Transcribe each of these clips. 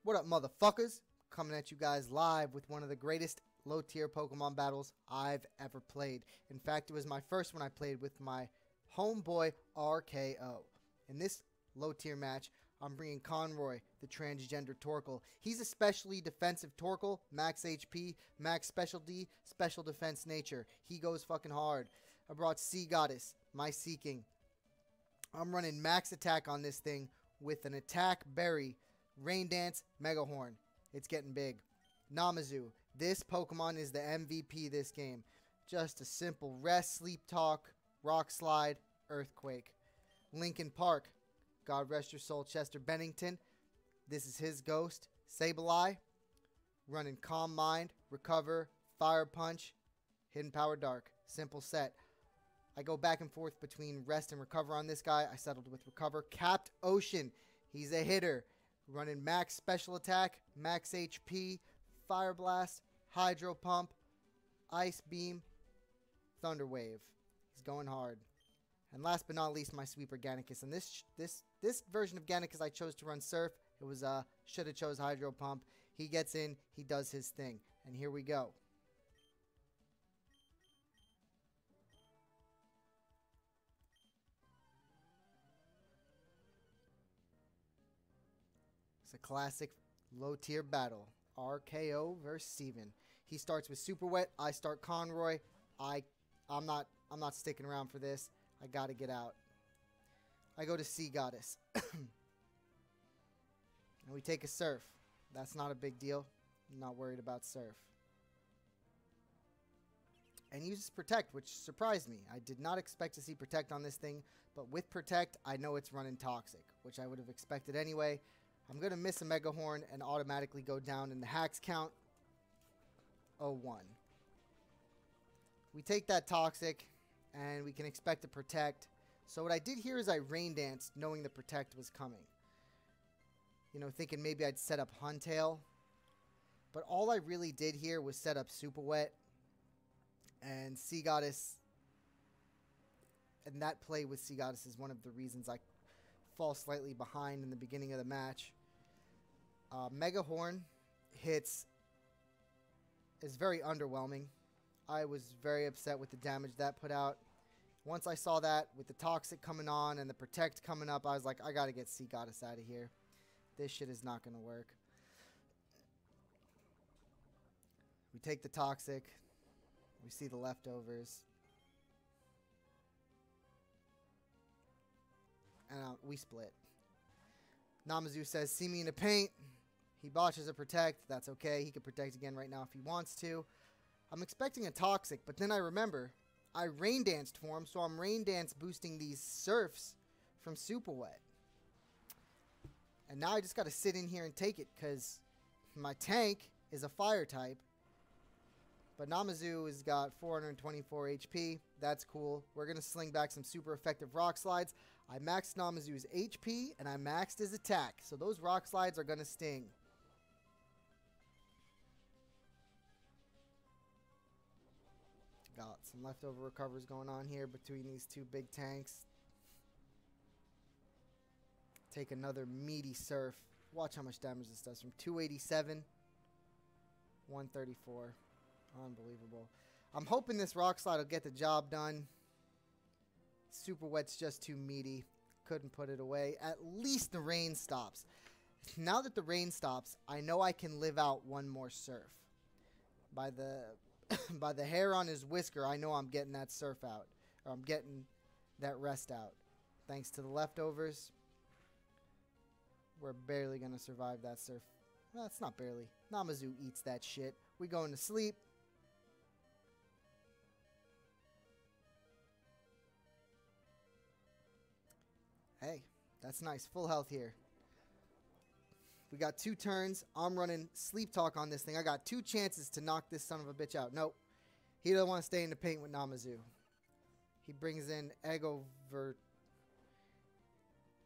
What up, motherfuckers? Coming at you guys live with one of the greatest low-tier Pokemon battles I've ever played. In fact, it was my first one I played with my homeboy RKO. In this low-tier match, I'm bringing Conroy, the transgender Torkoal. He's a specially defensive Torkoal, max HP, max specialty, special defense nature. He goes fucking hard. I brought Sea Goddess, my Seeking. I'm running max attack on this thing with an attack berry, Rain Dance, Mega Horn. It's getting big. Namazu. This Pokemon is the MVP this game. Just a simple rest, sleep talk, rock slide, earthquake. Lincoln Park. God rest your soul, Chester Bennington. This is his ghost. Sableye. Running Calm Mind, Recover, Fire Punch, Hidden Power Dark. Simple set. I go back and forth between Rest and Recover on this guy. I settled with Recover. Capped Ocean. He's a hitter. Running max special attack, max HP, Fire Blast, Hydro Pump, Ice Beam, Thunder Wave. He's going hard. And last but not least, my sweeper Gannicus. And this version of Gannicus I chose to run Surf. It was should have chose Hydro Pump. He gets in, he does his thing. And here we go. It's a classic low-tier battle. RKO versus Steven. He starts with Super Wet. I start Conroy. I'm not sticking around for this. I gotta get out. I go to Sea Goddess. And we take a Surf. That's not a big deal. I'm not worried about Surf. And uses Protect, which surprised me. I did not expect to see Protect on this thing, but with Protect, I know it's running Toxic, which I would have expected anyway. I'm going to miss a Mega Horn and automatically go down in the hacks count. 0-1. We take that Toxic, and we can expect to Protect. So what I did here is I Rain Danced, knowing the Protect was coming. You know, thinking maybe I'd set up Huntail. But all I really did here was set up Super Wet. And Sea Goddess. And that play with Sea Goddess is one of the reasons I fall slightly behind in the beginning of the match. Mega Horn hits is very underwhelming. I was very upset with the damage that put out. Once I saw that with the Toxic coming on and the Protect coming up, I was like, I gotta get Sea Goddess out of here. This shit is not gonna work. We take the Toxic. We see the leftovers. And we split. Namazu says, see me in the paint. He botches a Protect. That's okay. He can Protect again right now if he wants to. I'm expecting a Toxic, but then I remember I Rain Danced for him, so I'm Rain Dance boosting these Surfs from Super Wet. And now I just got to sit in here and take it because my tank is a Fire type. But Namazu has got 424 HP. That's cool. We're going to sling back some super effective Rock Slides. I maxed Namazu's HP, and I maxed his attack. So those Rock Slides are going to sting. Got some leftover recovers going on here between these two big tanks. Take another meaty Surf. Watch how much damage this does. From 287, 134. Unbelievable. I'm hoping this Rock Slide will get the job done. Super Wet's just too meaty. Couldn't put it away. At least the rain stops. Now that the rain stops, I know I can live out one more Surf. By the by the hair on his whisker, I know I'm getting that Surf out. Or I'm getting that rest out. Thanks to the leftovers. We're barely going to survive that Surf. Well, it's not barely. Namazu eats that shit. We going to sleep. Hey, that's nice. Full health here. We got 2 turns. I'm running Sleep Talk on this thing. I got 2 chances to knock this son of a bitch out. Nope. He doesn't want to stay in the paint with Namazu. He brings in Egovert.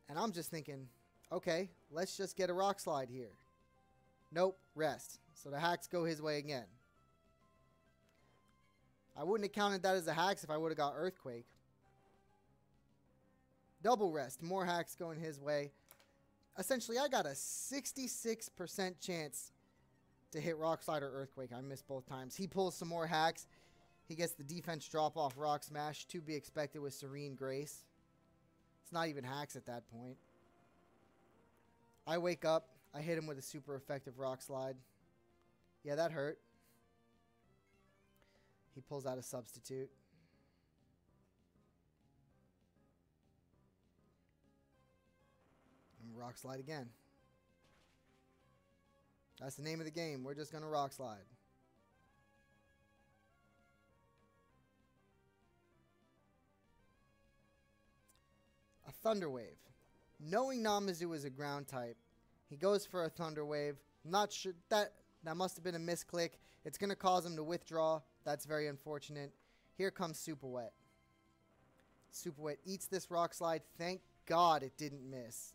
And I'm just thinking, okay, let's just get a Rock Slide here. Nope, rest. So the hacks go his way again. I wouldn't have counted that as a hacks if I would have got Earthquake. Double rest. More hacks going his way. Essentially, I got a 66% chance to hit Rock Slide or Earthquake. I missed both times. He pulls some more hacks. He gets the defense drop off Rock Smash. To be expected with Serene Grace. It's not even hacks at that point. I wake up. I hit him with a super effective Rock Slide. Yeah, that hurt. He pulls out a substitute. And Rock Slide again. That's the name of the game. We're just going to Rock Slide. A Thunder Wave. Knowing Namazu is a ground type, he goes for a Thunder Wave. Not sure that must have been a misclick. It's going to cause him to withdraw. That's very unfortunate. Here comes Super Wet. Super Wet eats this Rock Slide. Thank God it didn't miss.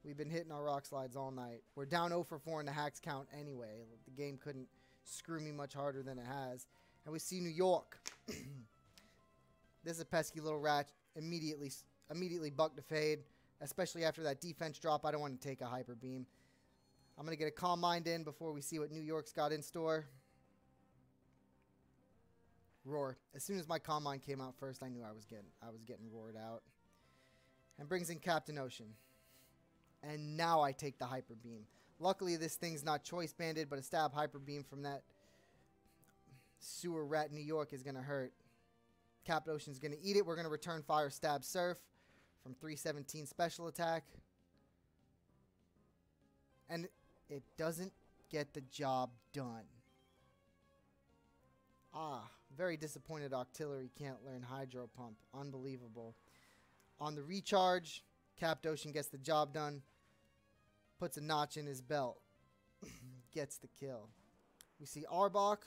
We've been hitting our Rock Slides all night. We're down 0 for 4 in the hacks count anyway. The game couldn't screw me much harder than it has. And we see New York. This is a pesky little rat. Immediately bucked the fade. Especially after that defense drop. I don't want to take a Hyper Beam. I'm going to get a Calm Mind in before we see what New York's got in store. Roar. As soon as my Calm Mind came out first, I knew I was getting roared out. And brings in Captain Ocean. And now I take the Hyper Beam. Luckily, this thing's not choice banded, but a stab Hyper Beam from that sewer rat New York is going to hurt. Captain Ocean's going to eat it. We're going to return Fire Stab Surf from 317 special attack. And it doesn't get the job done. Very disappointed Octillery can't learn Hydro Pump. Unbelievable. On the recharge, Captain Ocean gets the job done. Puts a notch in his belt. Gets the kill. We see Arbok.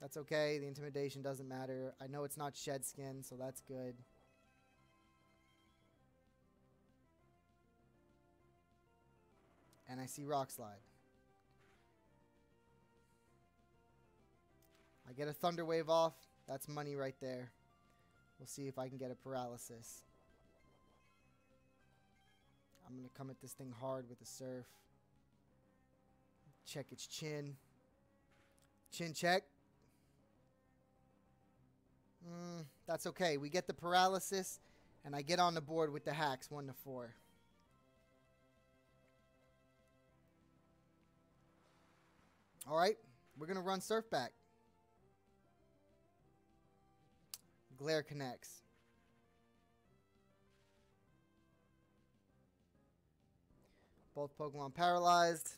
That's okay. The intimidation doesn't matter. I know it's not Shed Skin, so that's good. And I see Rock Slide. I get a Thunder Wave off. That's money right there. We'll see if I can get a Paralysis. I'm going to come at this thing hard with a Surf. Check its chin. Chin check. That's okay. We get the Paralysis, and I get on the board with the hacks 1 to 4. All right, we're going to run Surf back. Glare connects. Both Pokemon paralyzed.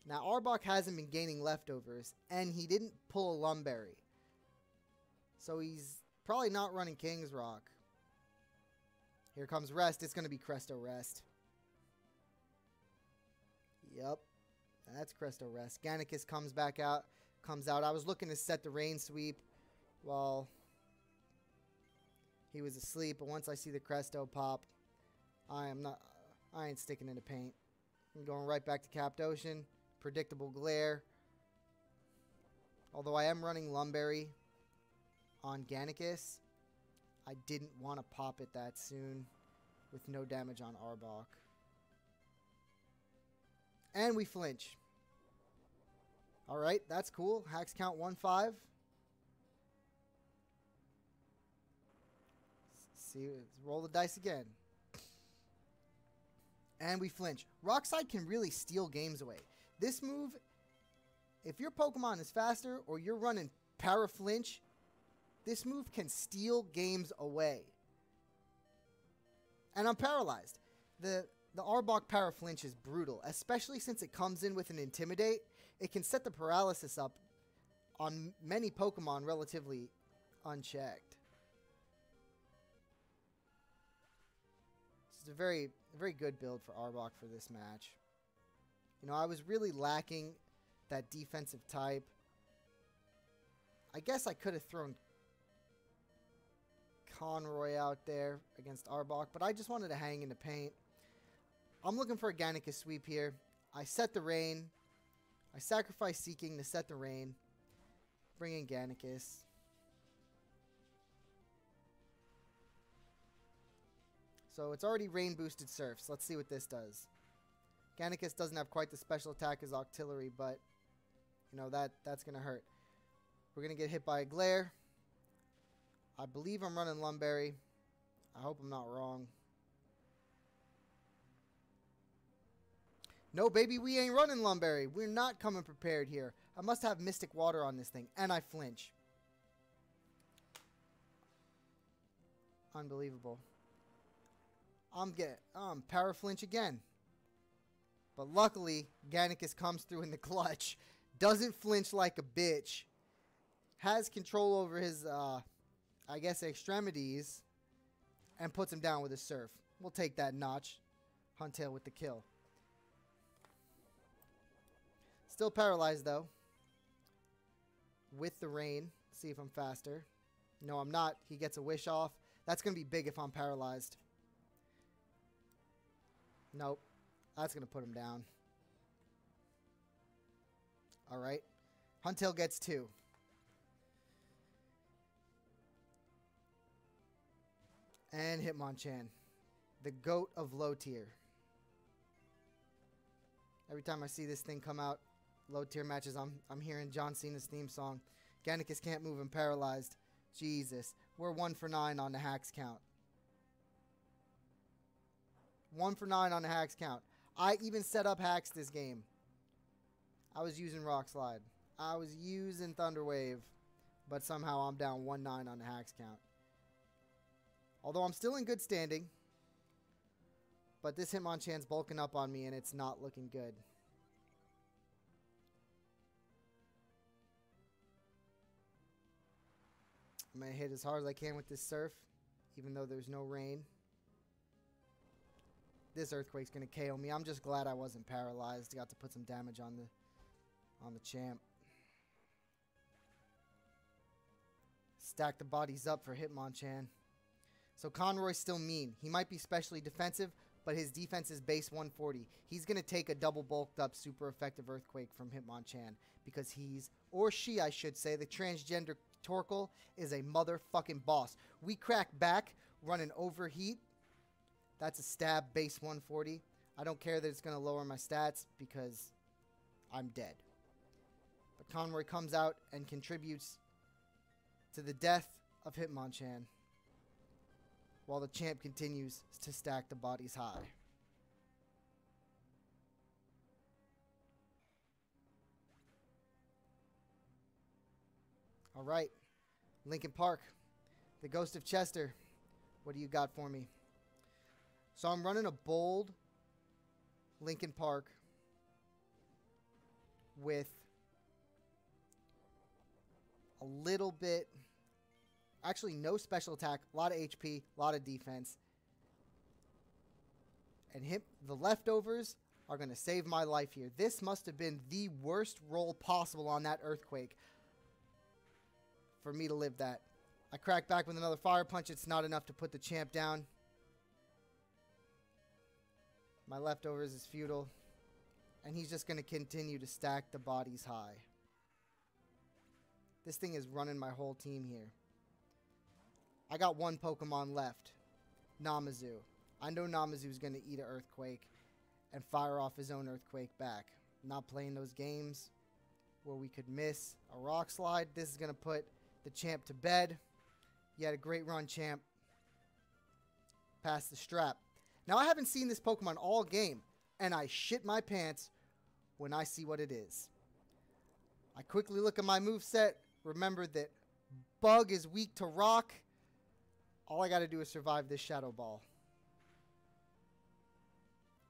Now, Arbok hasn't been gaining leftovers, and he didn't pull a Lumberry. So he's probably not running King's Rock. Here comes Rest. It's going to be Cresto Rest. Yep. That's Cresto Rest. Gannicus comes out. I was looking to set the Rain Sweep while he was asleep, but once I see the Cresto pop, I ain't sticking in the paint. I'm going right back to Capped Ocean. Predictable Glare. Although I am running Lumberry on Gannicus, I didn't want to pop it that soon with no damage on Arbok. And we flinch. Alright, that's cool. Hacks count 1-5. See, roll the dice again. And we flinch. Rock Slide can really steal games away. This move, if your Pokemon is faster or you're running paraflinch, this move can steal games away. And I'm paralyzed. The Arbok paraflinch is brutal, especially since it comes in with an Intimidate. It can set the paralysis up on many Pokemon relatively unchecked. This is a very good build for Arbok for this match. You know, I was really lacking that defensive type. I guess I could have thrown Conroy out there against Arbok, but I just wanted to hang in the paint. I'm looking for a Gannicus sweep here. I set the Rain. I sacrifice Seeking to set the Rain. Bring in Gannicus. So it's already rain boosted surfs. Let's see what this does. Gannicus doesn't have quite the special attack as Octillery, but you know that's going to hurt. We're going to get hit by a glare. I believe I'm running Lumberry. I hope I'm not wrong. No, baby, we ain't running Lumberry. We're not coming prepared here. I must have Mystic Water on this thing, and I flinch. Unbelievable. I'm paraflinch again. But luckily, Gannicus comes through in the clutch. Doesn't flinch like a bitch. Has control over his, I guess, extremities. And puts him down with a surf. We'll take that notch. Huntail with the kill. Still paralyzed, though. With the rain. See if I'm faster. No, I'm not. He gets a wish off. That's going to be big if I'm paralyzed. Nope. That's going to put him down. Alright. Huntail gets 2. And Hitmonchan. The GOAT of low tier. Every time I see this thing come out, low tier matches, I'm hearing John Cena's theme song. Gannicus can't move and paralyzed. Jesus. We're 1 for 9 on the hacks count. 1 for 9 on the hacks count. I even set up hacks this game. I was using Rock Slide. I was using Thunder Wave. But somehow I'm down 1-9 on the hacks count. Although I'm still in good standing. But this Hitmonchan's bulking up on me and it's not looking good. I'm going to hit as hard as I can with this surf. Even though there's no rain. This Earthquake's going to KO me. I'm just glad I wasn't paralyzed. Got to put some damage on the champ. Stack the bodies up for Hitmonchan. So Conroy's still mean. He might be specially defensive, but his defense is base 140. He's going to take a double bulked up super effective Earthquake from Hitmonchan because he's, or she I should say, the transgender Torkoal is a motherfucking boss. We crack back, run an overheat. That's a stab base 140. I don't care that it's going to lower my stats because I'm dead. But Conroy comes out and contributes to the death of Hitmonchan while the champ continues to stack the bodies high. All right, Lincoln Park, the Ghost of Chester. What do you got for me? So I'm running a bold Lincoln Park with a little bit, actually no special attack, a lot of HP, a lot of defense. And the leftovers are going to save my life here. This must have been the worst roll possible on that Earthquake for me to live that. I crack back with another Fire Punch. It's not enough to put the champ down. My leftovers is futile. And he's just going to continue to stack the bodies high. This thing is running my whole team here. I got one Pokemon left. Namazu. I know Namazu's going to eat an Earthquake and fire off his own Earthquake back. I'm not playing those games where we could miss a Rock Slide. This is going to put the champ to bed. You had a great run, champ. Pass the strap. Now, I haven't seen this Pokemon all game, and I shit my pants when I see what it is. I quickly look at my moveset, remember that Bug is weak to Rock. All I got to do is survive this Shadow Ball.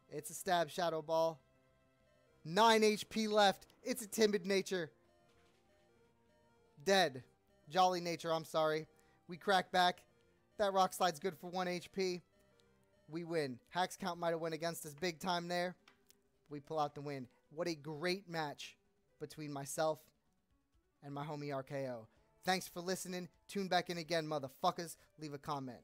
It's a stab Shadow Ball. 9 HP left. It's a timid nature. Dead. Jolly nature, I'm sorry. We crack back. That Rock Slide's good for 1 HP. We win. Hacks count might have went against us big time there. We pull out the win. What a great match between myself and my homie RKO. Thanks for listening. Tune back in again, motherfuckers. Leave a comment.